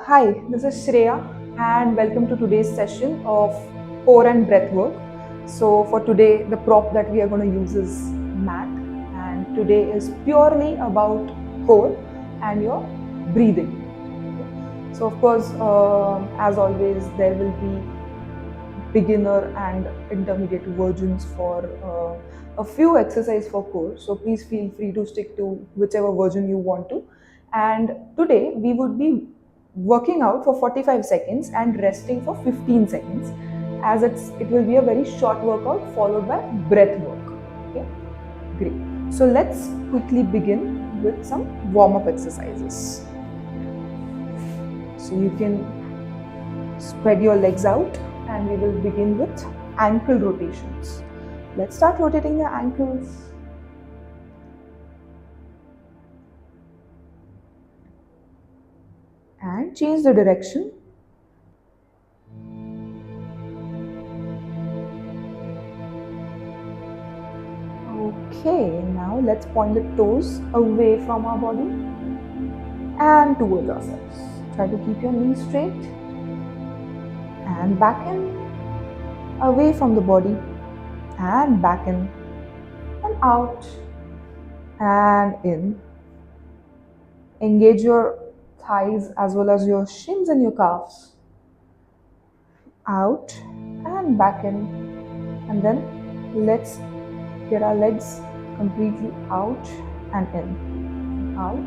Hi, this is Shreya and welcome to today's session of Core and Breathwork. So for today, the prop that we are going to use is mat, and today is purely about core and your breathing. So of course, as always, there will be beginner and intermediate versions for a few exercises for core. So please feel free to stick to whichever version you want to. And today we would be working out for 45 seconds and resting for 15 seconds, as it will be a very short workout followed by breath work. Okay, great. So let's quickly begin with some warm-up exercises. So you can spread your legs out and we will begin with ankle rotations. Let's start rotating the ankles. And change the direction. Okay, now let's point the toes away from our body and towards ourselves. Try to keep your knees straight and back in, away from the body and back in and out and in. Engage your thighs as well as your shins and your calves. Out and back in, and then let's get our legs completely out and in, out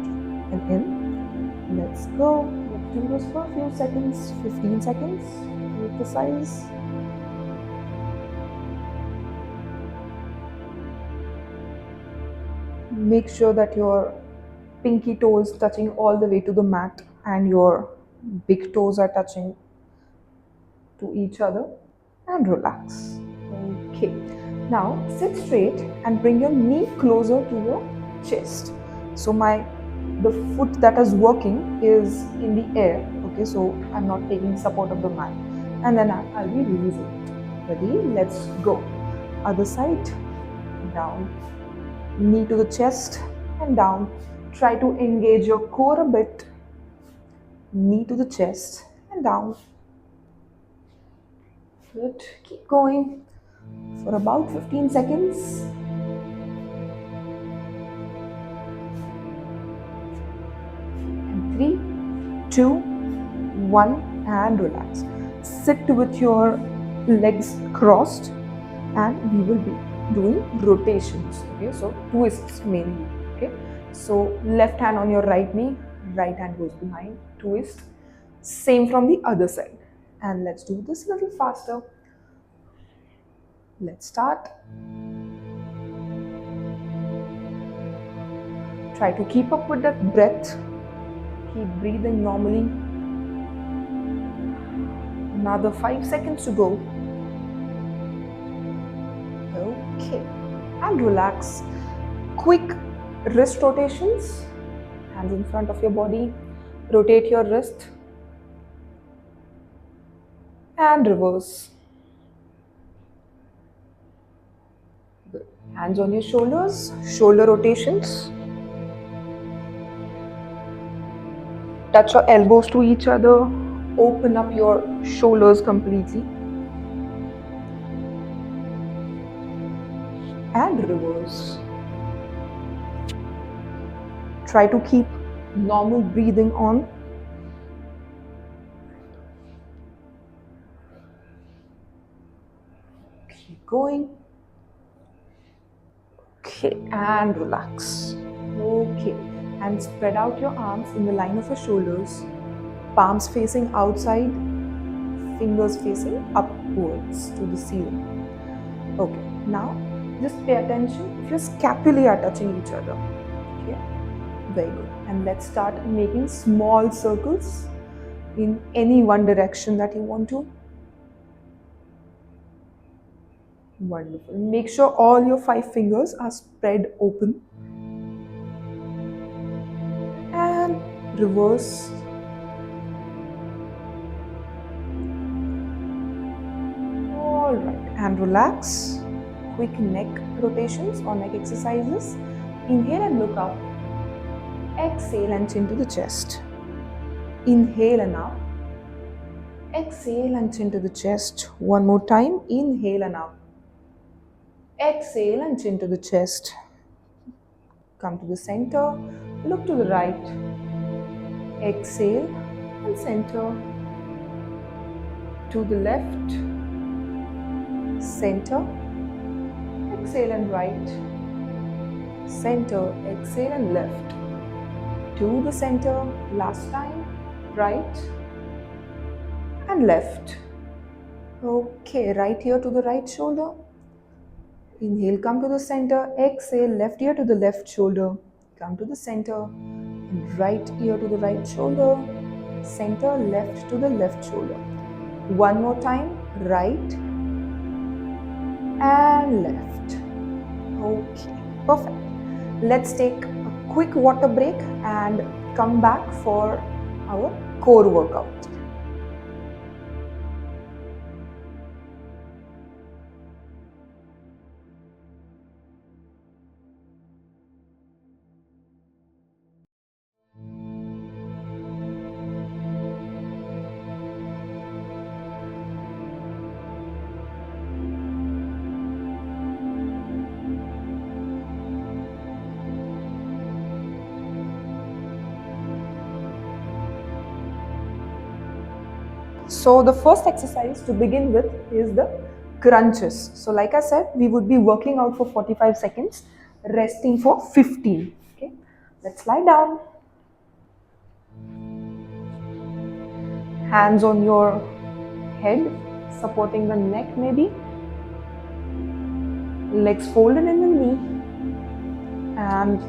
and in. Let's go. Let's do this for a few seconds, 15 seconds to be precise. Make sure that your pinky toe is touching all the way to the mat and your big toes are touching to each other, and relax. Okay, now sit straight and bring your knee closer to your chest. So the foot that is working is in the air. Okay, so I'm not taking support of the mat, and then I'll be releasing. Ready? Let's go. Other side, down, knee to the chest and down. Try to engage your core a bit. Knee to the chest and down. Good. Keep going for about 15 seconds. And 3, 2, 1, and relax. Sit with your legs crossed, and we will be doing rotations. Okay, so twists mainly. Okay, so left hand on your right knee, right hand goes behind, twist. Same from the other side. And let's do this a little faster. Let's start. Try to keep up with that breath. Keep breathing normally. Another 5 seconds to go. Okay, and relax. Quick wrist rotations. Hands in front of your body. Rotate your wrist. And reverse. Good. Hands on your shoulders. Shoulder rotations. Touch your elbows to each other. Open up your shoulders completely. And reverse. Try to keep normal breathing on. Keep going. Okay, and relax. Okay, and spread out your arms in the line of your shoulders. Palms facing outside, fingers facing upwards to the ceiling. Okay, now just pay attention if your scapulae are touching each other. Okay, very good. And let's start making small circles in any one direction that you want to. Wonderful. Make sure all your 5 fingers are spread open. And reverse. Alright, and relax. Quick neck rotations or neck exercises. Inhale and look up. Exhale and chin to the chest. Inhale and up. Exhale and chin to the chest. One more time. Inhale and up. Exhale and chin to the chest. Come to the center. Look to the right. Exhale and center. To the left. Center. Exhale and right. Center. Exhale and left. To the center. Last time. Right and left. Okay, right ear to the right shoulder. Inhale, come to the center. Exhale, left ear to the left shoulder. Come to the center. And right ear to the right shoulder. Center, left to the left shoulder. One more time. Right and left. Okay, perfect. Let's take a quick water break and come back for our core workout. So the first exercise to begin with is the crunches. So like I said, we would be working out for 45 seconds, resting for 15. Okay, let's lie down. Hands on your head, supporting the neck maybe. Legs folded in the knee. And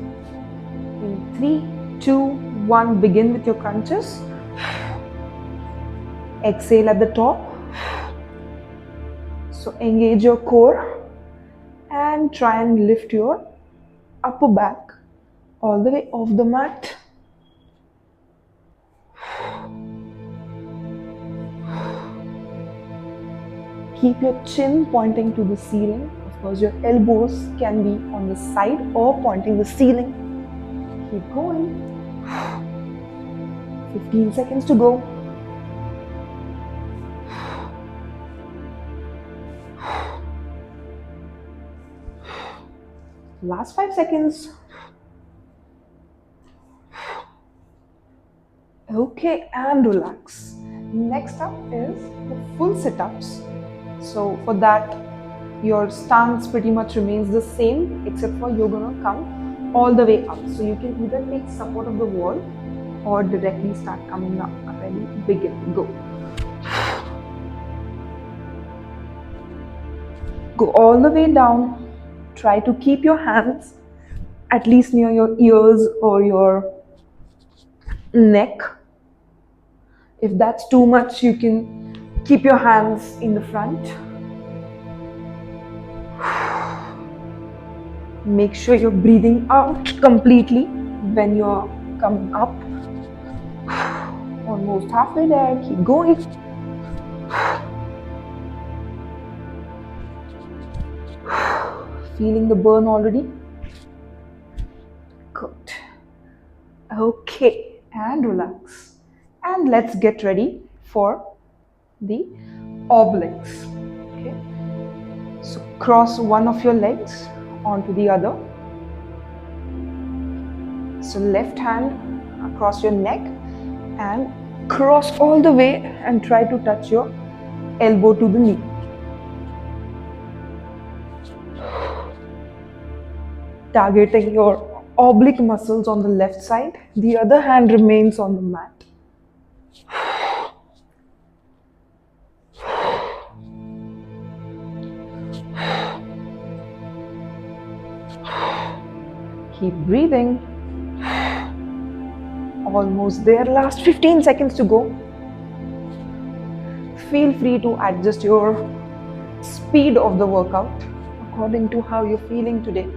in 3, 2, 1, begin with your crunches. Exhale at the top. So engage your core and try and lift your upper back all the way off the mat. Keep your chin pointing to the ceiling. Of course, your elbows can be on the side or pointing the ceiling. Keep going. 15 seconds to go. Last 5 seconds. Okay, and relax. Next up is the full sit-ups. So for that, your stance pretty much remains the same, except for you're gonna come all the way up. So you can either take support of the wall or directly start coming up. Ready? Begin. Go. Go all the way down. Try to keep your hands at least near your ears or your neck. If that's too much, you can keep your hands in the front. Make sure you're breathing out completely when you're coming up. Almost halfway there. Keep going. Feeling the burn already? Good. Okay, and relax. And let's get ready for the obliques. Okay. So cross one of your legs onto the other. So left hand across your neck and cross all the way and try to touch your elbow to the knee. Targeting your oblique muscles on the left side. The other hand remains on the mat. Keep breathing. Almost there. Last 15 seconds to go. Feel free to adjust your speed of the workout according to how you're feeling today.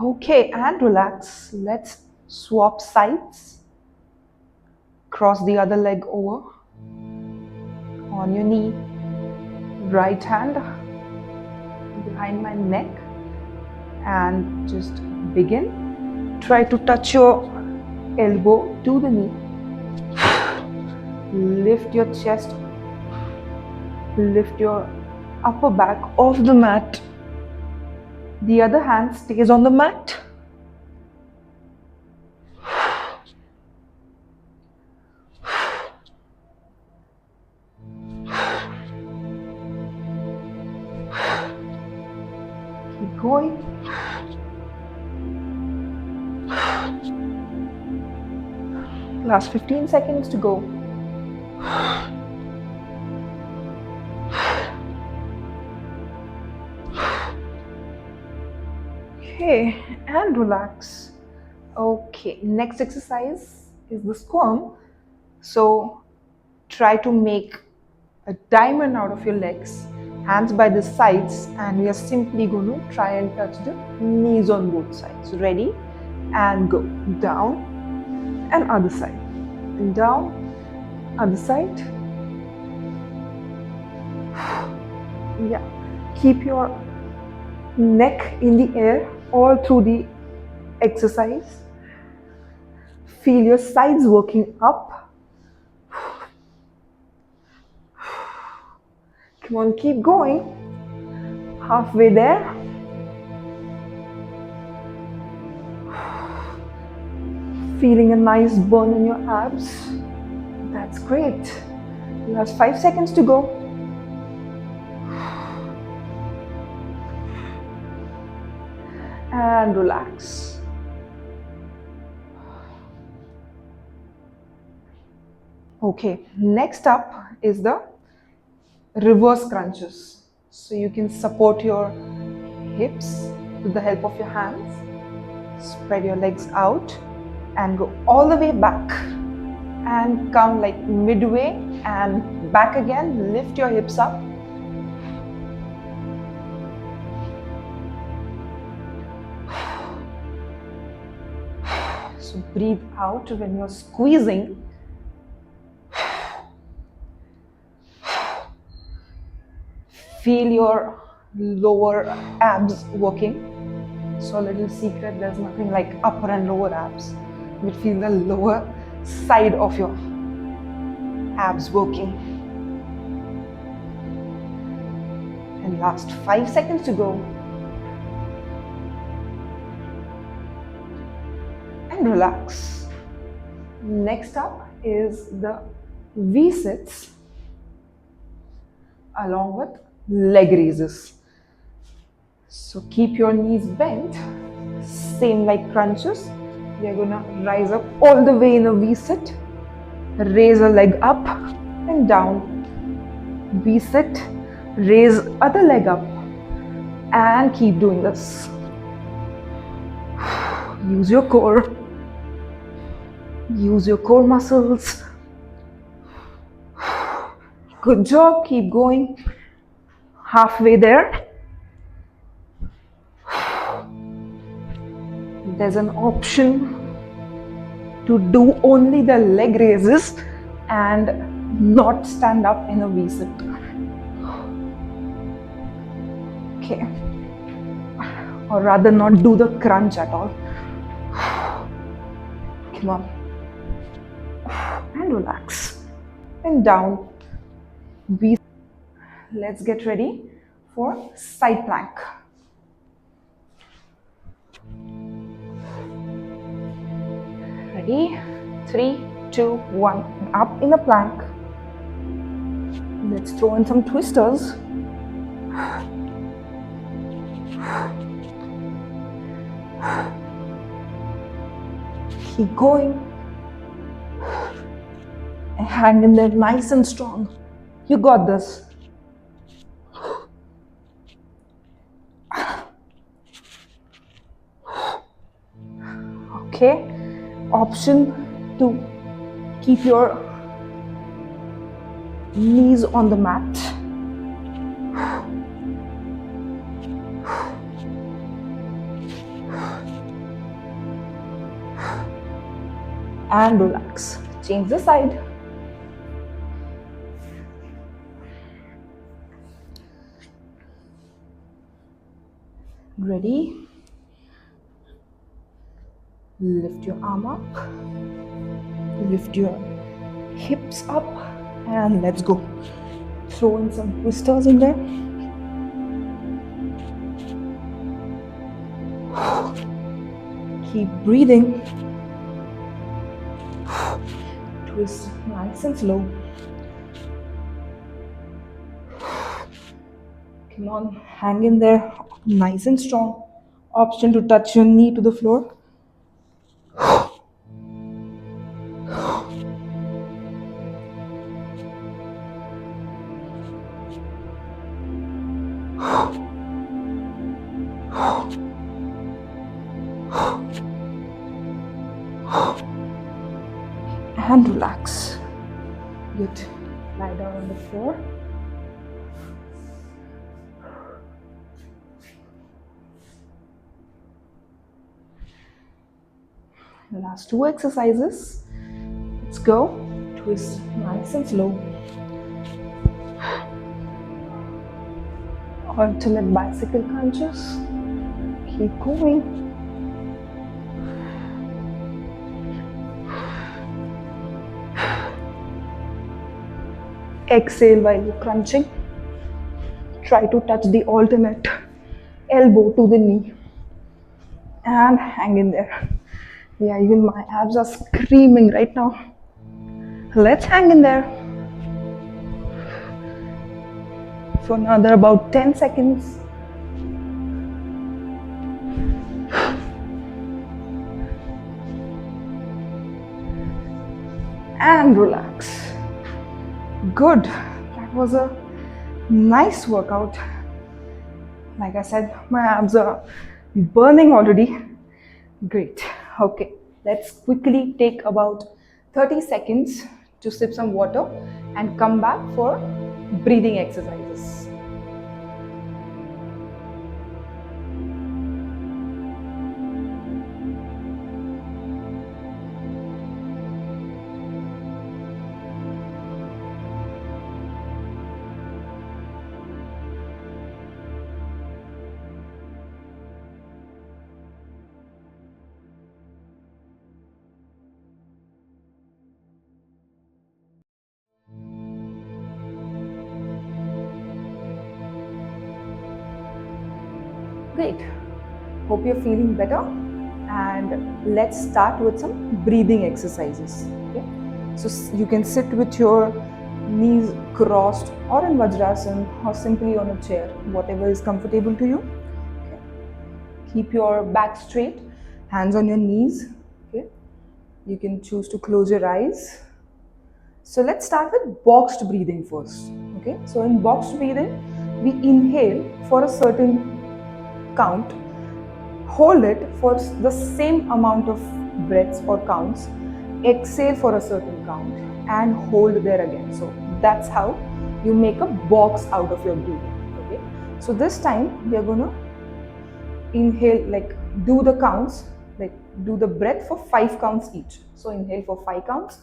Okay, and relax. Let's swap sides. Cross the other leg over on your knee. Right hand behind my neck and just begin. Try to touch your elbow to the knee. Lift your chest. Lift your upper back off the mat. The other hand stays on the mat. Keep going. Last 15 seconds to go. Okay, and relax. Okay, next exercise is the squirm. So try to make a diamond out of your legs, hands by the sides, and we are simply going to try and touch the knees on both sides. Ready? And go. Down and other side. And down, other side. Yeah. Keep your neck in the air all through the exercise. Feel your sides working up. Come on, keep going. Halfway there. Feeling a nice burn in your abs. That's great. Last 5 seconds to go. And relax. Okay, next up is the reverse crunches. So you can support your hips with the help of your hands. Spread your legs out and go all the way back. And come like midway and back again. Lift your hips up. So breathe out when you're squeezing. Feel your lower abs working. So a little secret, there's nothing like upper and lower abs. You feel the lower side of your abs working. And last 5 seconds to go. And relax. Next up is the V-sits along with leg raises. So keep your knees bent, same like crunches. We are gonna rise up all the way in a V-sit, raise a leg up and down, V-sit, raise other leg up, and keep doing this. Use your core, use your core muscles. Good job, keep going. Halfway there. There's an option to do only the leg raises and not stand up in a V-sit. Okay. Or rather not do the crunch at all. Come on. And relax. And down. V-sit. Let's get ready for side plank. Ready? 3, 2, 1. Up in a plank. Let's throw in some twisters. Keep going. And hang in there nice and strong. You got this. Okay. Option to keep your knees on the mat. And relax. Change the side. Ready? Lift your arm up, lift your hips up, and let's go. Throw in some twisters in there. Keep breathing. Twist nice and slow. Come on, hang in there, nice and strong. Option to touch your knee to the floor. And relax. Good. Lie down on the floor. Last two exercises. Let's go. Twist nice and slow. Alternate bicycle crunches. Keep going. Exhale while you're crunching. Try to touch the alternate elbow to the knee. And hang in there. Yeah, even my abs are screaming right now. Let's hang in there for another about 10 seconds. And relax. Good. That was a nice workout. Like I said, my abs are burning already. Great. Okay, let's quickly take about 30 seconds to sip some water and come back for breathing exercises. Great. Hope you're feeling better. And let's start with some breathing exercises. Okay. So you can sit with your knees crossed or in Vajrasana or simply on a chair, whatever is comfortable to you. Okay. Keep your back straight, hands on your knees. Okay. You can choose to close your eyes. So let's start with boxed breathing first. Okay. So in boxed breathing, we inhale for a certain count, hold it for the same amount of breaths or counts, exhale for a certain count, and hold there again. So that's how you make a box out of your breathing. Okay. So this time we are going to inhale, like do the counts, like do the breath for 5 counts each. So inhale for 5 counts,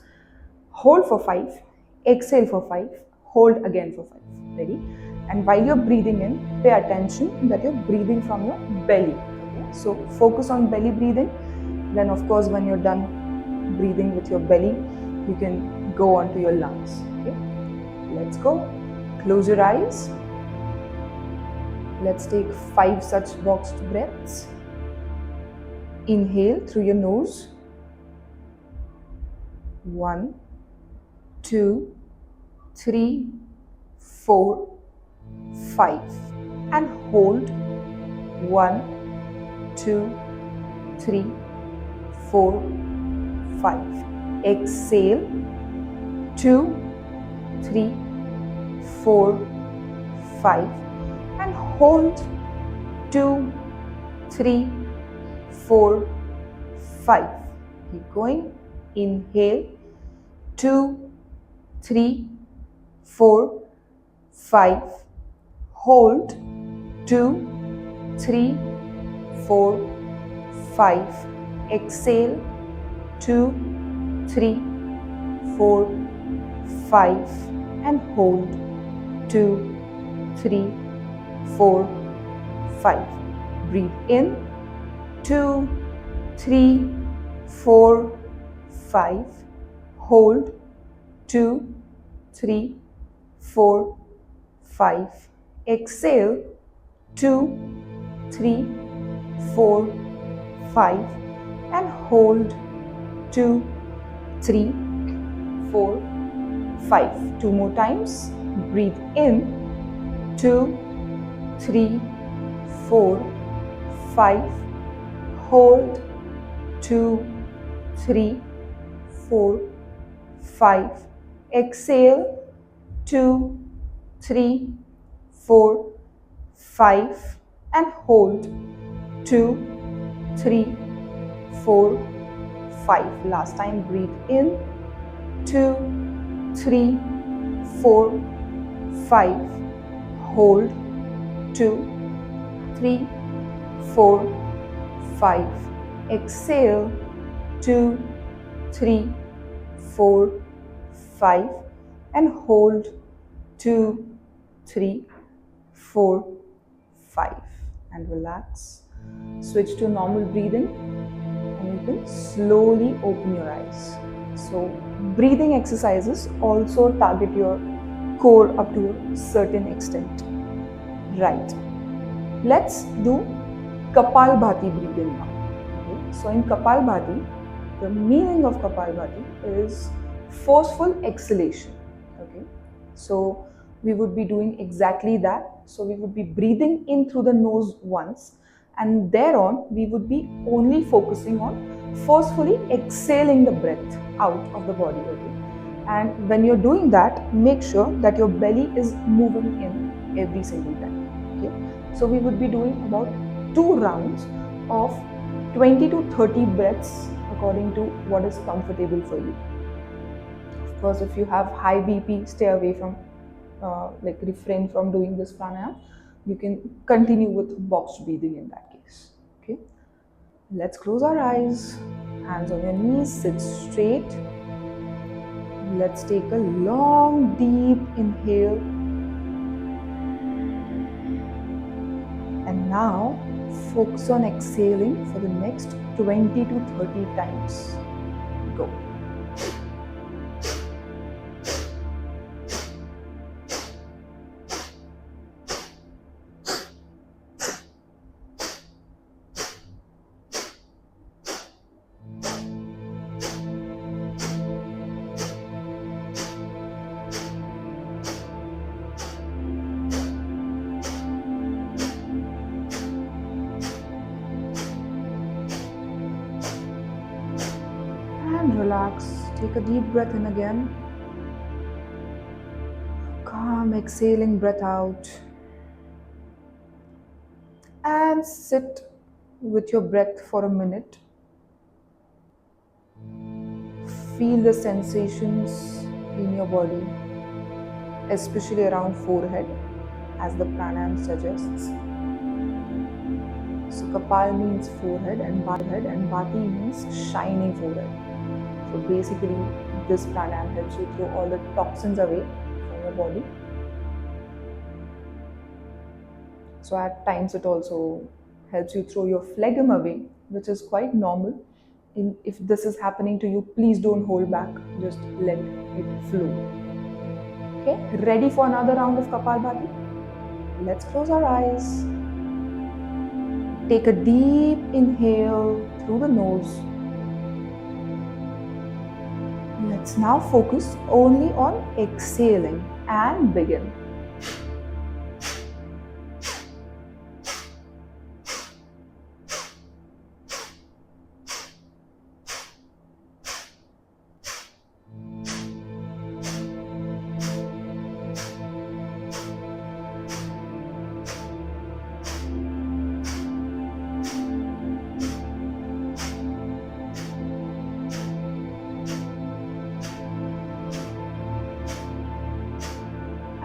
hold for 5, exhale for 5, hold again for 5. Ready? And while you're breathing in, pay attention that you're breathing from your belly. Okay? So focus on belly breathing. Then of course when you're done breathing with your belly, you can go on to your lungs. Okay? Let's go. Close your eyes. Let's take 5 such boxed breaths. Inhale through your nose. 1, 2, 3, 4, 5. And hold. 1, 2, 3, 4, 5. Exhale. 2, 3, 4, 5. And hold. 2, 3, 4, 5. Keep going. Inhale. 2, 3, 4, 5. Hold. 2, 3, 4, 5. Exhale. 2, 3, 4, 5. And hold. 2, 3, 4, 5. Breathe in. 2, 3, 4, 5. Hold. 2, 3, 4, 5. Exhale. 2, 3, 4, 5. And hold. 2, 3, 4, 5. Two more times. Breathe in. 2, 3, 4, 5. Hold. 2, 3, 4, 5. Exhale. 2, 3, 4, 5. And hold. 2, 3, 4, 5. Last time. Breathe in. 2, 3, 4, 5. Hold. 2, 3, 4, 5. Exhale. 2, 3, 4, 5. And hold. 2, 3, 4, 5. And relax. Switch to normal breathing and you can slowly open your eyes. So breathing exercises also target your core up to a certain extent. Right. Let's do Kapalbhati breathing now. Okay. So in Kapalbhati, the meaning of Kapalbhati is forceful exhalation. Okay. So we would be doing exactly that. So we would be breathing in through the nose once, and thereon we would be only focusing on forcefully exhaling the breath out of the body. Okay. And when you're doing that, make sure that your belly is moving in every single time. Okay. So we would be doing about 2 rounds of 20 to 30 breaths according to what is comfortable for you. Of course, if you have high BP, stay away from, refrain from doing this pranayama. You can continue with box breathing in that case. Okay. Let's close our eyes. Hands on your knees, sit straight. Let's take a long, deep inhale. And now focus on exhaling for the next 20 to 30 times. Go. And relax. Take a deep breath in again. Calm, exhaling breath out. And sit with your breath for a minute. Feel the sensations in your body, especially around forehead, as the pranayama suggests. So Kapal means forehead and Bhati means shining forehead. So basically this pranayama helps you throw all the toxins away from your body. So at times it also helps you throw your phlegm away, which is quite normal. If this is happening to you, please don't hold back, just let it flow. Okay, ready for another round of Kapalbhati? Let's close our eyes. Take a deep inhale through the nose. Let's now focus only on exhaling and begin.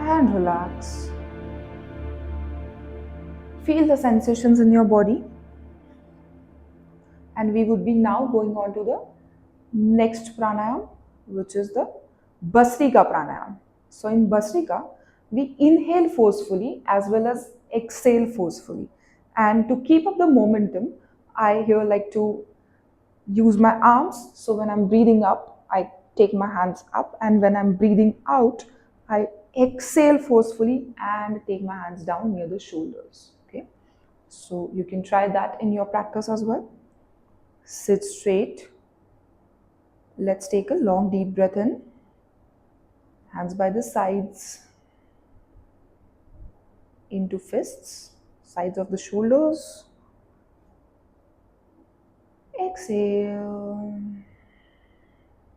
And relax. Feel the sensations in your body. And we would be now going on to the next pranayama, which is the Bhastrika pranayama. So in Bhastrika, we inhale forcefully as well as exhale forcefully. And to keep up the momentum, I here like to use my arms. So when I'm breathing up, I take my hands up, and when I'm breathing out, I exhale forcefully and take my hands down near the shoulders. Okay, so you can try that in your practice as well. Sit straight. Let's take a long deep breath in. Hands by the sides into fists, sides of the shoulders. Exhale.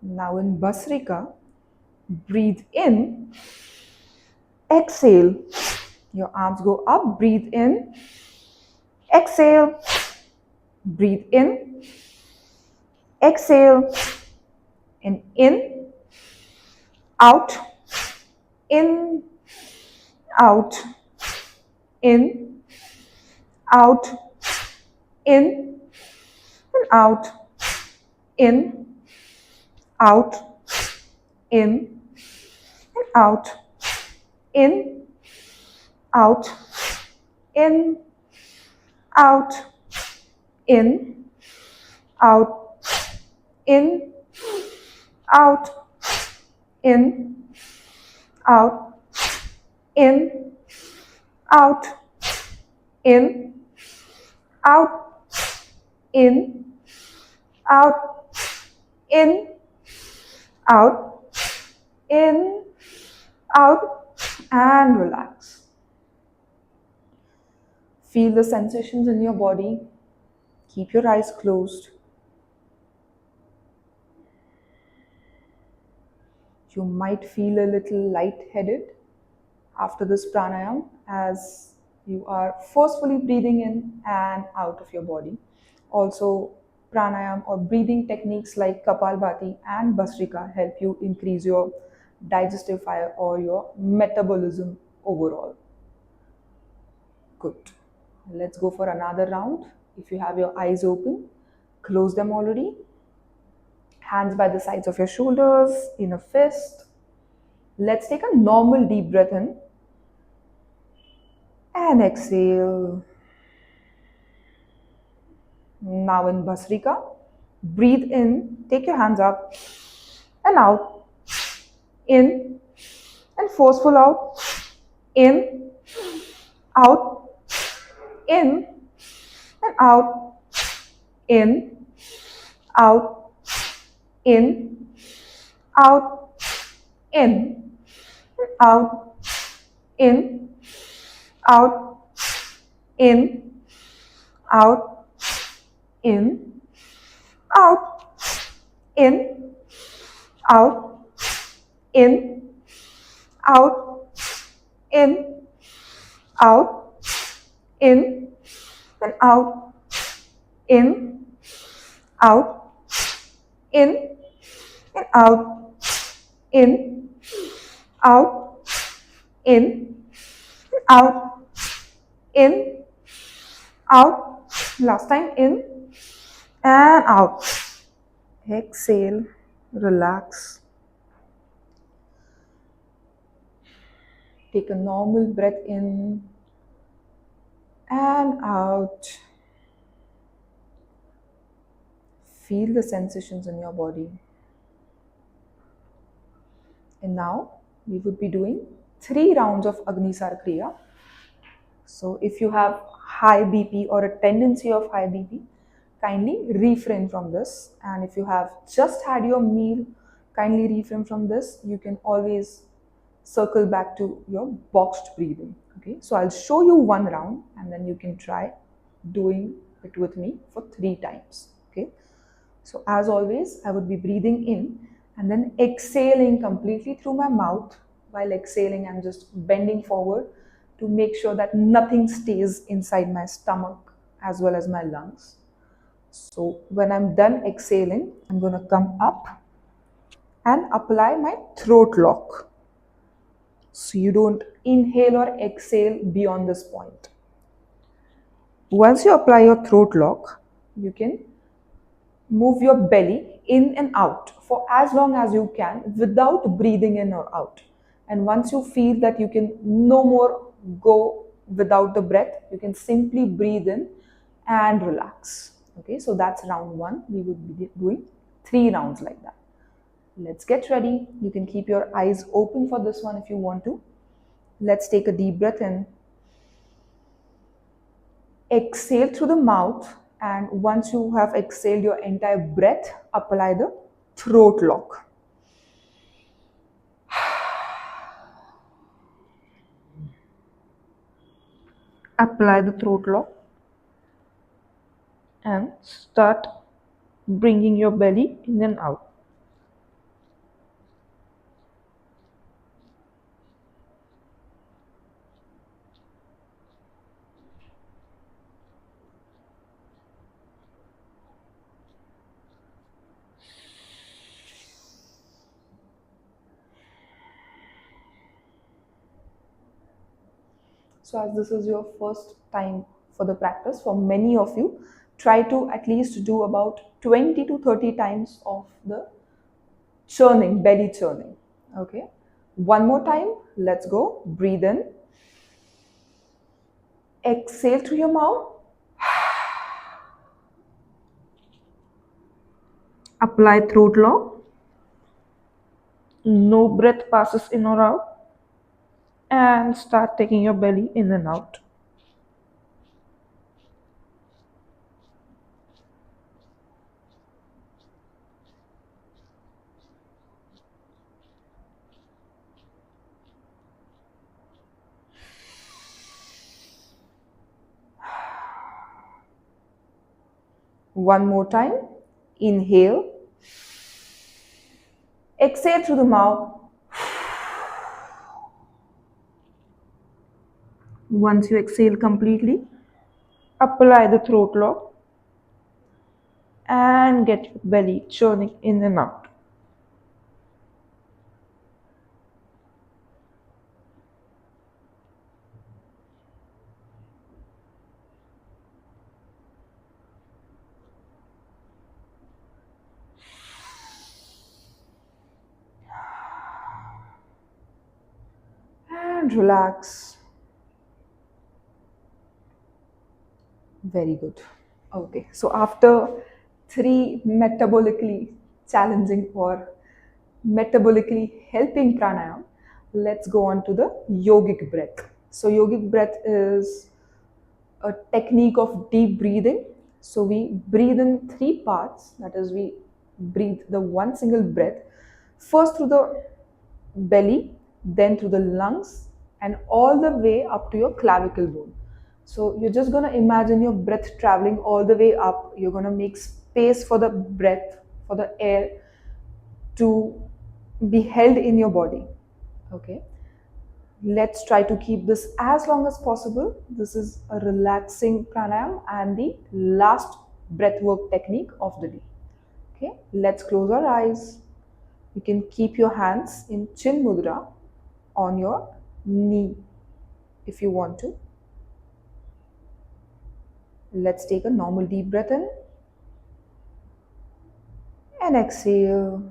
Now in Basrika, breathe in, exhale. Your arms go up, breathe in, exhale, breathe in, exhale, and in, out, in, out, in, out, in, and out, in, out, in, and out, in, out, in, out, in, out, in, out, in, out, in, out, in, out, in, out, in, out, in, out, and relax. Feel the sensations in your body. Keep your eyes closed. You might feel a little lightheaded after this pranayam as you are forcefully breathing in and out of your body. Also, pranayam or breathing techniques like Kapalbhati and Bhastrika help you increase your digestive fire or your metabolism overall. Good. Let's go for another round. If you have your eyes open, close them already. Hands by the sides of your shoulders in a fist. Let's take a normal deep breath in and exhale. Now in Bhastrika, breathe in, take your hands up and out, in and forceful out, in, out, in and out, in, out, in, out, in, out, in, out, in, out, in, out, in, out, in, out, in, out, in, and out, in, out, in, and out, in, out, in, and out, in, out. Last time, in and out. Exhale, relax. Take a normal breath in and out. Feel the sensations in your body. And now we would be doing 3 rounds of Agnisar Kriya. So if you have high BP or a tendency of high BP, kindly refrain from this. And if you have just had your meal, kindly refrain from this. You can always circle back to your boxed breathing. Okay, so I'll show you 1 round and then you can try doing it with me for 3 times. Okay, so as always, I would be breathing in and then exhaling completely through my mouth. While exhaling, I'm just bending forward to make sure that nothing stays inside my stomach as well as my lungs. So when I'm done exhaling, I'm going to come up and apply my throat lock. So you don't inhale or exhale beyond this point. Once you apply your throat lock, you can move your belly in and out for as long as you can without breathing in or out. And once you feel that you can no more go without the breath, you can simply breathe in and relax. Okay, so that's round one. We would be doing 3 rounds like that. Let's get ready. You can keep your eyes open for this one if you want to. Let's take a deep breath in. Exhale through the mouth, and once you have exhaled your entire breath, apply the throat lock. Apply the throat lock and start bringing your belly in and out. So, as this is your first time for the practice, for many of you, try to at least do about 20 to 30 times of the churning, belly churning. Okay, one more time. Let's go. Breathe in, exhale through your mouth, apply throat lock. No breath passes in or out, and start taking your belly in and out. One more time. Inhale, exhale through the mouth. Once you exhale completely, apply the throat lock and get your belly churning in and out. And relax. Very good. Okay, so after 3 metabolically challenging or metabolically helping pranayam, let's go on to the yogic breath. So, yogic breath is a technique of deep breathing. So, we breathe in 3 parts, that is, we breathe the one single breath first through the belly, then through the lungs, and all the way up to your clavicle bone. So you're just going to imagine your breath traveling all the way up. You're going to make space for the breath, for the air to be held in your body. Okay. Let's try to keep this as long as possible. This is a relaxing pranayam and the last breathwork technique of the day. Okay. Let's close our eyes. You can keep your hands in chin mudra on your knee if you want to. Let's take a normal deep breath in and exhale.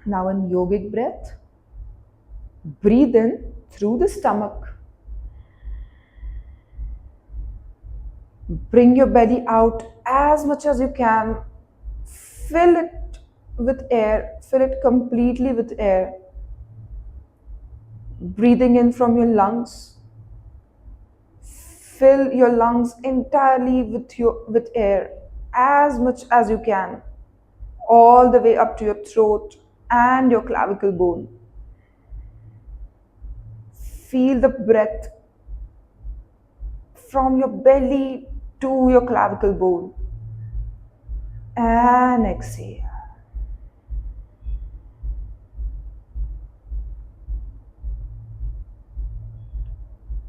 Now in yogic breath, breathe in through the stomach. Bring your belly out as much as you can. Fill it with air. Fill it completely with air. Breathing in from your lungs. Fill your lungs entirely with air as much as you can, all the way up to your throat and your clavicle bone. Feel the breath from your belly to your clavicle bone. And exhale.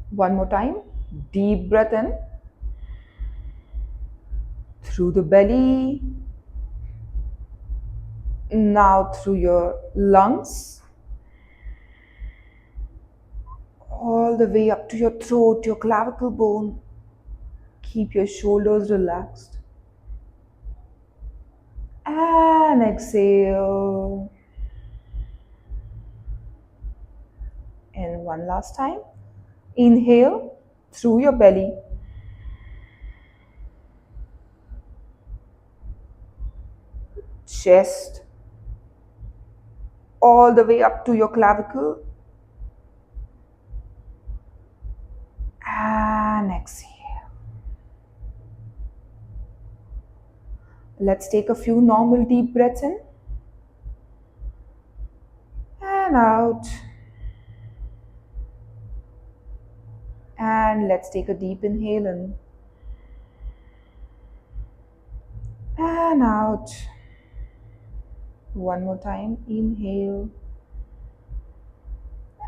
One more time. Deep breath in through the belly. Now through your lungs. All the way up to your throat, your clavicle bone. Keep your shoulders relaxed. And exhale. And one last time. Inhale through your belly. chest, all the way up to your clavicle, and exhale. Let's take a few normal deep breaths in and out. And let's take a deep inhale in and out. One more time. Inhale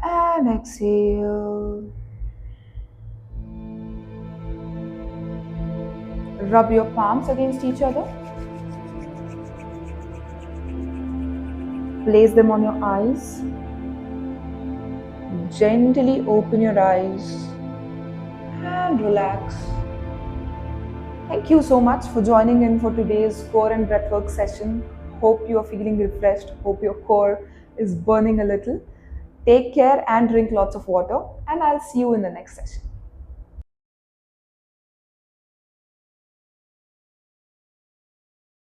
and exhale. Rub your palms against each other. Place them on your eyes. Gently open your eyes and relax. Thank you so much for joining in for today's core and breathwork session. Hope you are feeling refreshed. Hope your core is burning a little. Take care and drink lots of water, and I'll see you in the next session.